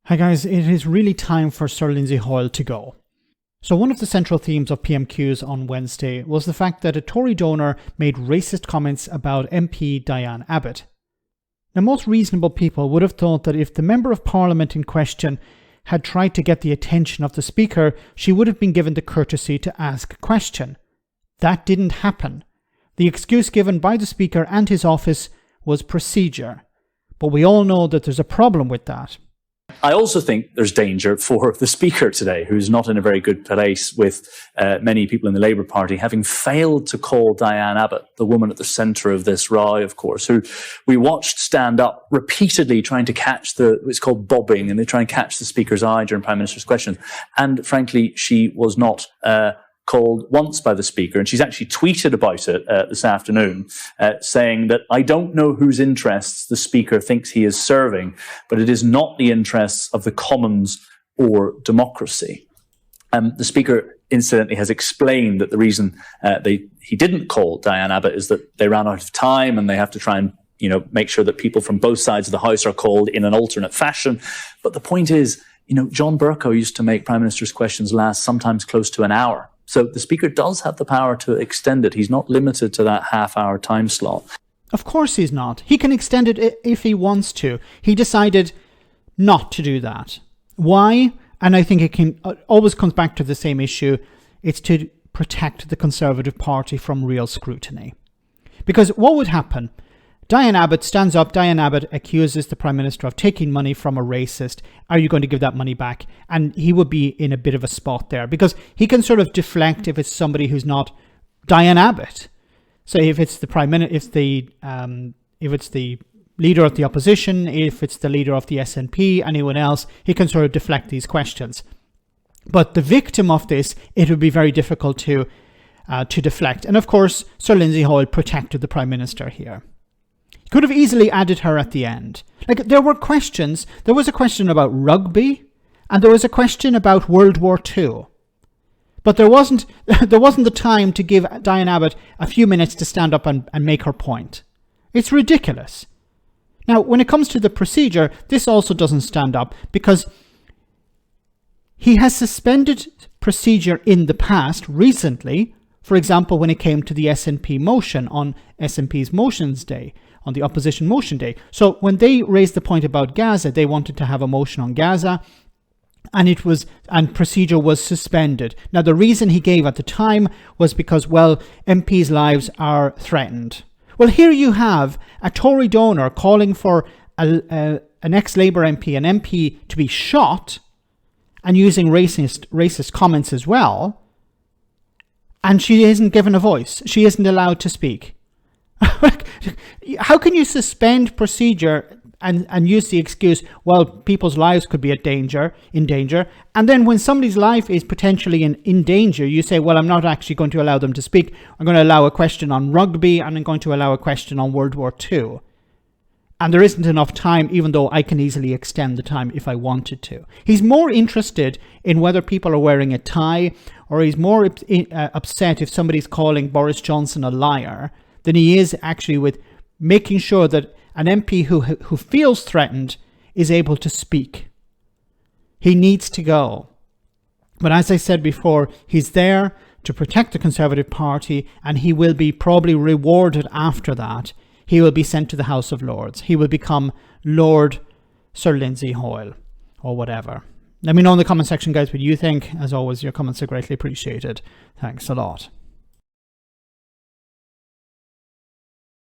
Hi guys, it is really time for Sir Lindsay Hoyle to go. So one of the central themes of PMQs on Wednesday was the fact that a Tory donor made racist comments about MP Diane Abbott. Now most reasonable people would have thought that if the Member of Parliament in question had tried to get the attention of the Speaker, she would have been given the courtesy to ask a question. That didn't happen. The excuse given by the Speaker and his office was procedure. But we all know that there's a problem with that. I also think there's danger for the Speaker today, who's not in a very good place with many people in the Labour Party, having failed to call Diane Abbott, the woman at the centre of this row, of course, who we watched stand up repeatedly trying to catch it's called bobbing, and they try and catch the Speaker's eye during Prime Minister's questions. And frankly, she was not called once by the Speaker, and she's actually tweeted about it this afternoon, saying that I don't know whose interests the Speaker thinks he is serving, but it is not the interests of the Commons or democracy. The Speaker, incidentally, has explained that the reason he didn't call Diane Abbott is that they ran out of time and they have to try and make sure that people from both sides of the House are called in an alternate fashion. But the point is, John Bercow used to make Prime Minister's questions last sometimes close to an hour. So the Speaker does have the power to extend it. He's not limited to that half-hour time slot. Of course he's not. He can extend it if he wants to. He decided not to do that. Why? And I think it always comes back to the same issue. It's to protect the Conservative Party from real scrutiny. Because what would happen? Diane Abbott stands up. Diane Abbott accuses the Prime Minister of taking money from a racist. Are you going to give that money back? And he would be in a bit of a spot there because he can sort of deflect if it's somebody who's not Diane Abbott. So if it's the Prime Minister, if it's the leader of the opposition, if it's the leader of the SNP, anyone else, he can sort of deflect these questions. But the victim of this, it would be very difficult to deflect. And of course, Sir Lindsay Hoyle protected the Prime Minister here. Could have easily added her at the end. There were questions. There was a question about rugby, and there was a question about World War II. But there wasn't the time to give Diane Abbott a few minutes to stand up and make her point. It's ridiculous. Now, when it comes to the procedure, this also doesn't stand up because he has suspended procedure in the past, recently. For example, when it came to the SNP motion on SNP's Motions Day, on the Opposition Motion Day. So when they raised the point about Gaza, they wanted to have a motion on Gaza, and procedure was suspended. Now, the reason he gave at the time was because, MPs' lives are threatened. Well, here you have a Tory donor calling for an ex-Labour MP, an MP, to be shot, and using racist comments as well, and she isn't given a voice. She isn't allowed to speak. How can you suspend procedure and use the excuse, people's lives could be in danger, and then when somebody's life is potentially in danger, you say, I'm not actually going to allow them to speak. I'm going to allow a question on rugby, and I'm going to allow a question on World War II. And there isn't enough time, even though I can easily extend the time if I wanted to. He's more interested in whether people are wearing a tie, or he's more upset if somebody's calling Boris Johnson a liar than he is actually with making sure that an MP who feels threatened is able to speak. He needs to go. But as I said before, he's there to protect the Conservative Party, and he will be probably rewarded after that. He will be sent to the House of Lords. He will become Lord Sir Lindsay Hoyle or whatever. Let me know in the comment section, guys, what you think. As always, your comments are greatly appreciated. Thanks a lot.